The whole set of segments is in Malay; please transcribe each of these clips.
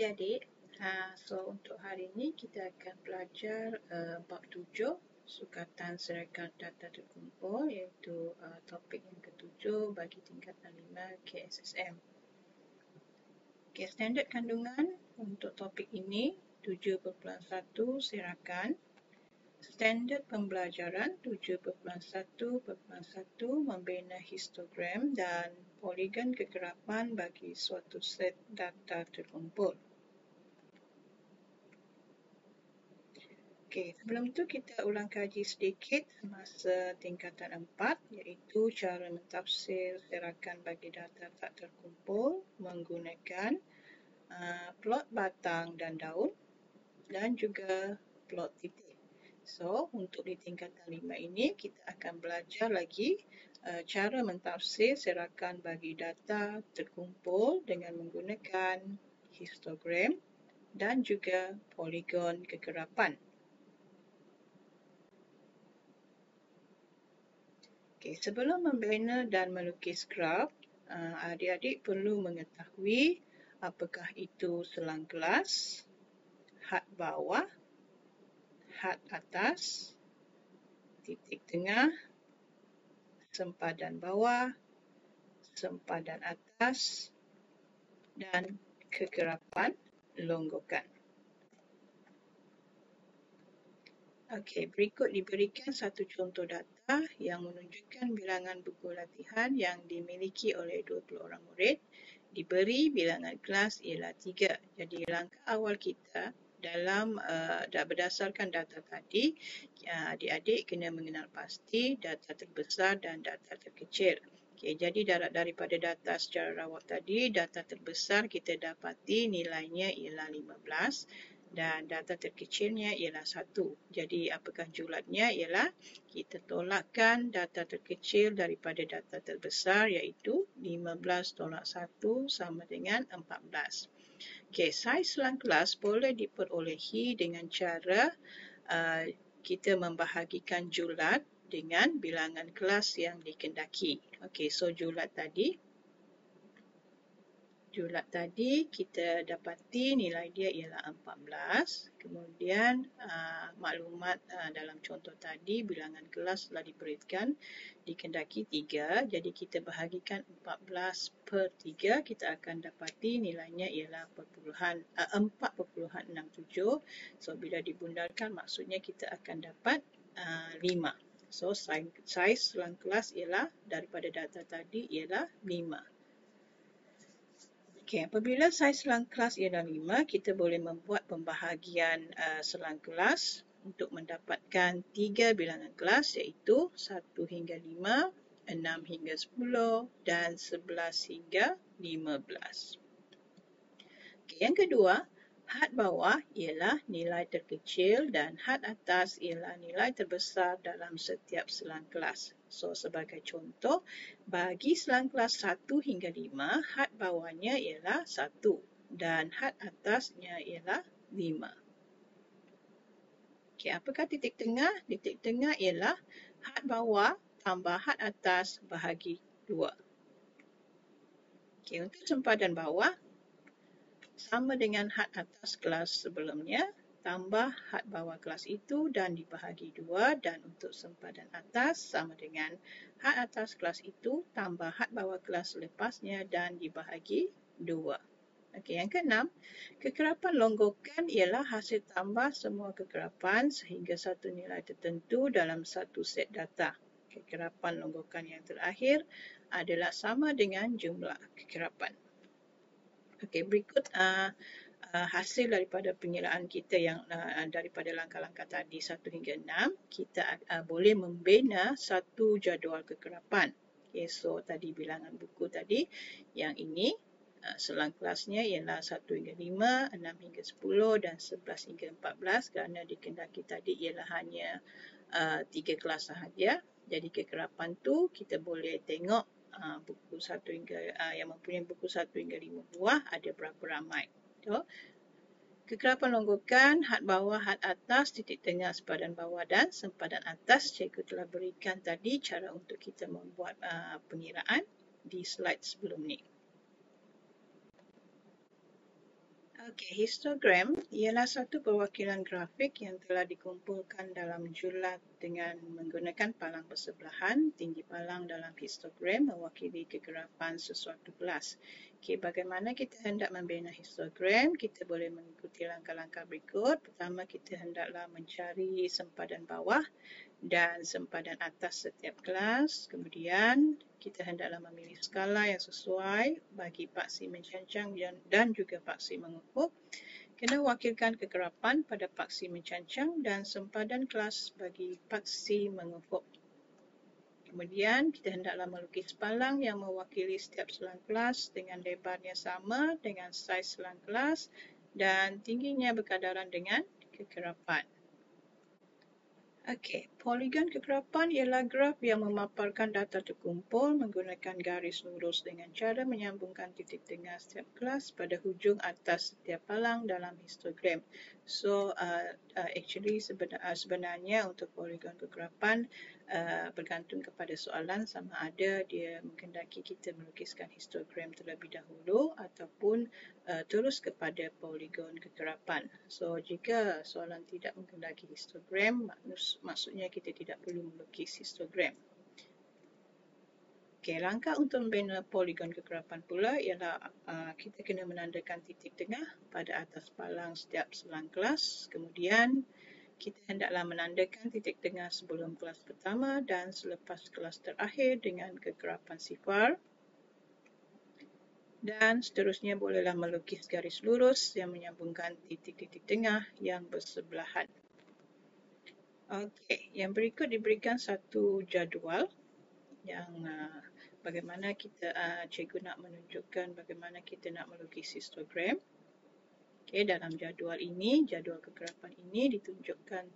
adik-adik, untuk hari ini kita akan belajar bab 7 sukatan serangkan data terkumpul, iaitu topik yang ketujuh bagi tingkatan 5 KSSM. Okay, standard kandungan untuk topik ini 7.1 serangkan. Standard pembelajaran 7.1.1 membina histogram dan poligon kegerapan bagi suatu set data terkumpul. Okey, sebelum itu kita ulang kaji sedikit semasa tingkatan 4, iaitu cara mentafsir serangkan bagi data tak terkumpul menggunakan plot batang dan daun dan juga plot titik. So, untuk di tingkatan 5 ini, kita akan belajar lagi cara mentafsir serangkan bagi data terkumpul dengan menggunakan histogram dan juga poligon kegerapan. Okay, sebelum membina dan melukis graf, adik-adik perlu mengetahui apakah itu selang kelas, had bawah, had atas, titik tengah, sempadan bawah, sempadan atas, dan kegerapan longgokan. Okey, berikut diberikan satu contoh data yang menunjukkan bilangan buku latihan yang dimiliki oleh 20 orang murid. Diberi bilangan kelas ialah 3. Jadi langkah awal kita dalam berdasarkan data tadi, adik-adik kena mengenal pasti data terbesar dan data terkecil. Okay, jadi daripada data secara rawak tadi, data terbesar kita dapati nilainya ialah 15 dan data terkecilnya ialah 1. Jadi apakah julatnya ialah kita tolakkan data terkecil daripada data terbesar, iaitu 15 tolak 1 sama dengan 14. Okey, saiz selang kelas boleh diperolehi dengan cara kita membahagikan julat dengan bilangan kelas yang dikendaki. Okey, so julat tadi kita dapati nilai dia ialah 14. Kemudian maklumat dalam contoh tadi bilangan kelas telah diberikan dikendaki 3. Jadi kita bahagikan 14 per 3, kita akan dapati nilainya ialah 4.67. So bila dibundarkan maksudnya kita akan dapat 5. So saiz selang kelas ialah daripada data tadi ialah 5. Okey, apabila saiz selang kelas ialah 5, kita boleh membuat pembahagian selang kelas untuk mendapatkan 3 bilangan kelas, iaitu 1 hingga 5, 6 hingga 10 dan 11 hingga 15. Okey, yang kedua, had bawah ialah nilai terkecil dan had atas ialah nilai terbesar dalam setiap selang kelas. So, sebagai contoh, bagi selang kelas 1 hingga 5, had bawahnya ialah 1 dan had atasnya ialah 5. Okey, apakah titik tengah? Titik tengah ialah had bawah tambah had atas bahagi 2. Okey, untuk sempadan bawah, sama dengan had atas kelas sebelumnya, tambah had bawah kelas itu dan dibahagi 2, dan untuk sempadan atas sama dengan had atas kelas itu tambah had bawah kelas lepasnya dan dibahagi 2. Okey, yang keenam, kegerapan longgokan ialah hasil tambah semua kegerapan sehingga satu nilai tertentu dalam satu set data. Kegerapan longgokan yang terakhir adalah sama dengan jumlah kegerapan. Okey, berikut hasil daripada pengiraan kita yang daripada langkah-langkah tadi 1 hingga 6, kita boleh membina satu jadual kegerapan. Okay, so tadi bilangan buku tadi, yang ini selang kelasnya ialah 1 hingga 5, 6 hingga 10 dan 11 hingga 14, kerana dikendaki tadi ialah hanya 3 kelas sahaja. Jadi kegerapan tu kita boleh tengok buku 1 hingga yang mempunyai buku 1 hingga 5 buah ada berapa ramai. So, kegerapan longgokan, had bawah, had atas, titik tengah, sempadan bawah dan sempadan atas. Cikgu telah berikan tadi cara untuk kita membuat pengiraan di slide sebelum ni. Okey, histogram ialah satu perwakilan grafik yang telah dikumpulkan dalam julat dengan menggunakan palang bersebelahan. Tinggi palang dalam histogram mewakili kegerapan sesuatu kelas. Okey, bagaimana kita hendak membina histogram? Kita boleh mengikuti langkah-langkah berikut. Pertama, kita hendaklah mencari sempadan bawah dan sempadan atas setiap kelas. Kemudian, kita hendaklah memilih skala yang sesuai bagi paksi mencancang dan juga paksi mengufuk. Kena wakilkan kegerapan pada paksi mencancang dan sempadan kelas bagi paksi mengufuk. Kemudian, kita hendaklah melukis palang yang mewakili setiap selang kelas dengan lebarnya sama dengan saiz selang kelas dan tingginya berkadaran dengan kegerapan. Okey, poligon kegerapan ialah graf yang memaparkan data terkumpul menggunakan garis lurus dengan cara menyambungkan titik tengah setiap kelas pada hujung atas setiap palang dalam histogram. So, actually sebenarnya untuk poligon kegerapan bergantung kepada soalan sama ada dia menghendaki kita melukiskan histogram terlebih dahulu ataupun terus kepada poligon kegerapan. So, jika soalan tidak menghendaki histogram, maksudnya kita tidak perlu melukis histogram. Okey, langkah untuk membina poligon kegerapan pula ialah kita kena menandakan titik tengah pada atas palang setiap selang kelas. Kemudian, kita hendaklah menandakan titik tengah sebelum kelas pertama dan selepas kelas terakhir dengan kegerapan sifar. Dan seterusnya bolehlah melukis garis lurus yang menyambungkan titik-titik tengah yang bersebelahan. Okey, yang berikut diberikan satu jadual yang bagaimana kita cikgu nak menunjukkan bagaimana kita nak melukis histogram. Okey, dalam jadual ini, jadual kegerapan ini ditunjukkan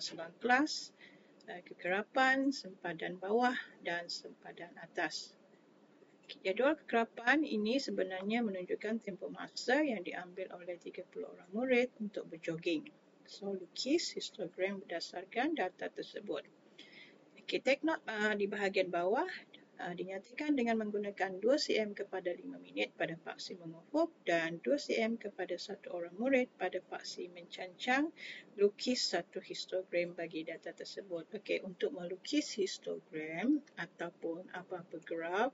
selang kelas, kegerapan, sempadan bawah dan sempadan atas. Jadual kegerapan ini sebenarnya menunjukkan tempoh masa yang diambil oleh 30 orang murid untuk berjoging. So, lukis histogram berdasarkan data tersebut. Okay, take note di bahagian bawah dinyatakan dengan menggunakan 2 cm kepada 5 minit pada paksi mengufuk dan 2 cm kepada 1 orang murid pada paksi mencancang. Lukis satu histogram bagi data tersebut. Okey, untuk melukis histogram ataupun apa-apa graf,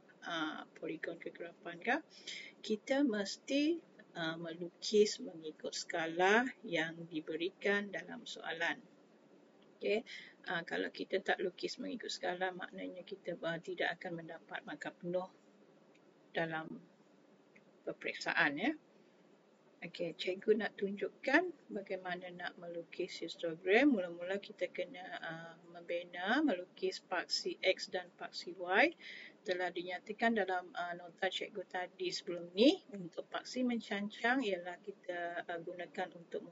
poligon kegerapan kah, kita mesti melukis mengikut skala yang diberikan dalam soalan. Okey, kalau kita tak lukis mengikut skala, maknanya kita tidak akan mendapat markah penuh dalam peperiksaan. Ya. Okey, cikgu nak tunjukkan bagaimana nak melukis histogram. Mula-mula kita kena membina, melukis paksi X dan paksi Y. Telah dinyatakan dalam nota cikgu tadi sebelum ni. Untuk paksi mencancang ialah kita gunakan untuk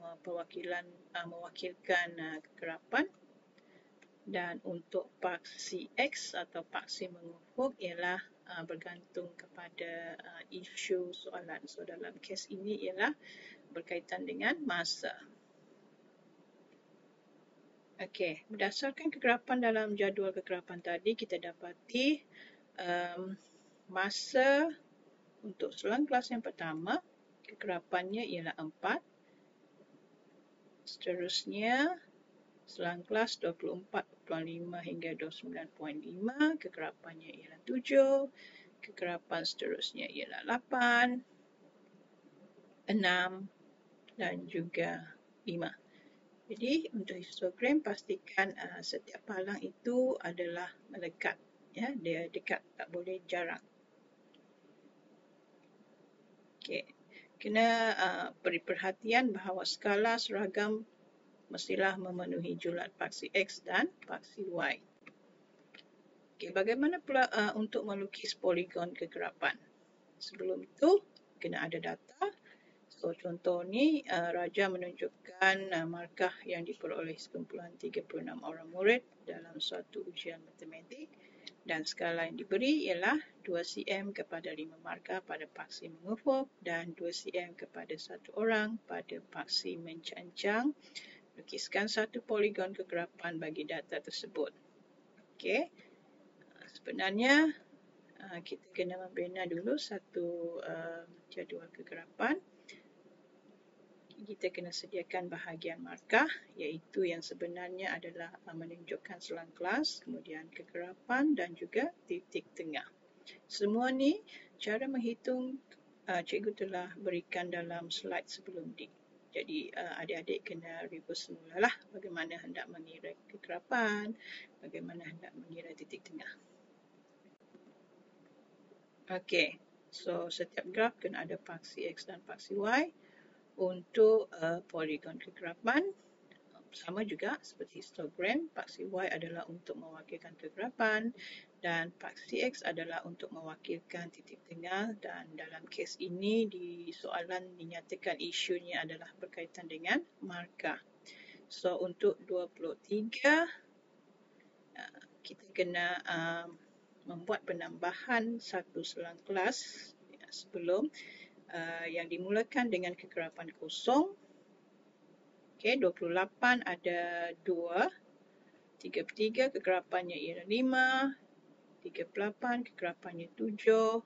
mewakilkan kegerapan. Dan untuk paksi X atau paksi mengufuk ialah bergantung kepada isu soalan. So, dalam kes ini ialah berkaitan dengan masa. Okey, berdasarkan kegerapan dalam jadual kegerapan tadi, kita dapati masa untuk selang kelas yang pertama, kegerapannya ialah 4. Seterusnya, selang kelas 24.5 hingga 29.5, kegerapannya ialah 7. Kegerapan seterusnya ialah 8, 6 dan juga 5. Jadi untuk histogram pastikan setiap palang itu adalah melekat. Ya, dia dekat, tak boleh jarak. Okey. Kena beri perhatian bahawa skala seragam mestilah memenuhi julat paksi X dan paksi Y. Okay, bagaimana pula untuk melukis poligon kegerapan? Sebelum itu, kena ada data. So, contoh ni, Raja menunjukkan markah yang diperoleh sekumpulan 36 orang murid dalam suatu ujian matematik. Dan skala yang diberi ialah 2 cm kepada 5 markah pada paksi mengufuk dan 2 cm kepada 1 orang pada paksi mencancang. Lukiskan satu poligon kegerapan bagi data tersebut. Okey. Sebenarnya kita kena membina dulu satu jadual kegerapan. kita kena sediakan bahagian markah, iaitu yang sebenarnya adalah menunjukkan selang kelas, kemudian kegerapan dan juga titik tengah. Semua ni cara menghitung cikgu telah berikan dalam slide sebelum ni. Jadi adik-adik kena review semula lah bagaimana hendak mengira kegerapan, bagaimana hendak mengira titik tengah. Okey, so setiap graf kena ada paksi X dan paksi Y. Untuk poligon kegerapan, sama juga seperti histogram, paksi Y adalah untuk mewakilkan kegerapan dan paksi X adalah untuk mewakilkan titik tengah, dan dalam kes ini di soalan dinyatakan isunya adalah berkaitan dengan markah. So untuk 23, kita kena membuat penambahan satu selang kelas sebelum yang dimulakan dengan kegerapan kosong. Okey, 28 ada 2, 33 kegerapannya ialah 5, 38 kegerapannya 7.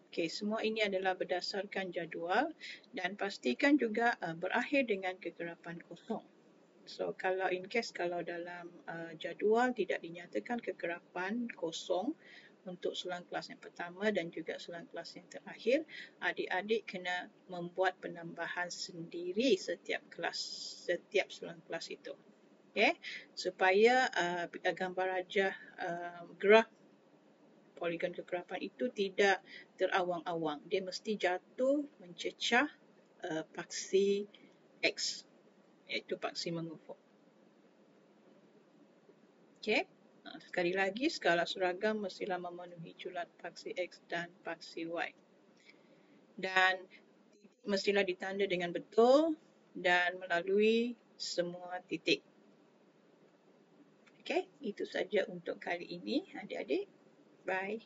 Okey, semua ini adalah berdasarkan jadual dan pastikan juga berakhir dengan kegerapan kosong. So kalau kalau dalam jadual tidak dinyatakan kegerapan kosong untuk selang kelas yang pertama dan juga selang kelas yang terakhir, adik-adik kena membuat penambahan sendiri setiap selang kelas itu. Okay? Supaya gambar rajah graf poligon kegerapan itu tidak terawang-awang. Dia mesti jatuh mencecah paksi X, iaitu paksi mengufuk. Okay? Sekali lagi, skala seragam mestilah memenuhi julat paksi X dan paksi Y. Dan mestilah ditanda dengan betul dan melalui semua titik. Okay, itu saja untuk kali ini adik-adik. Bye.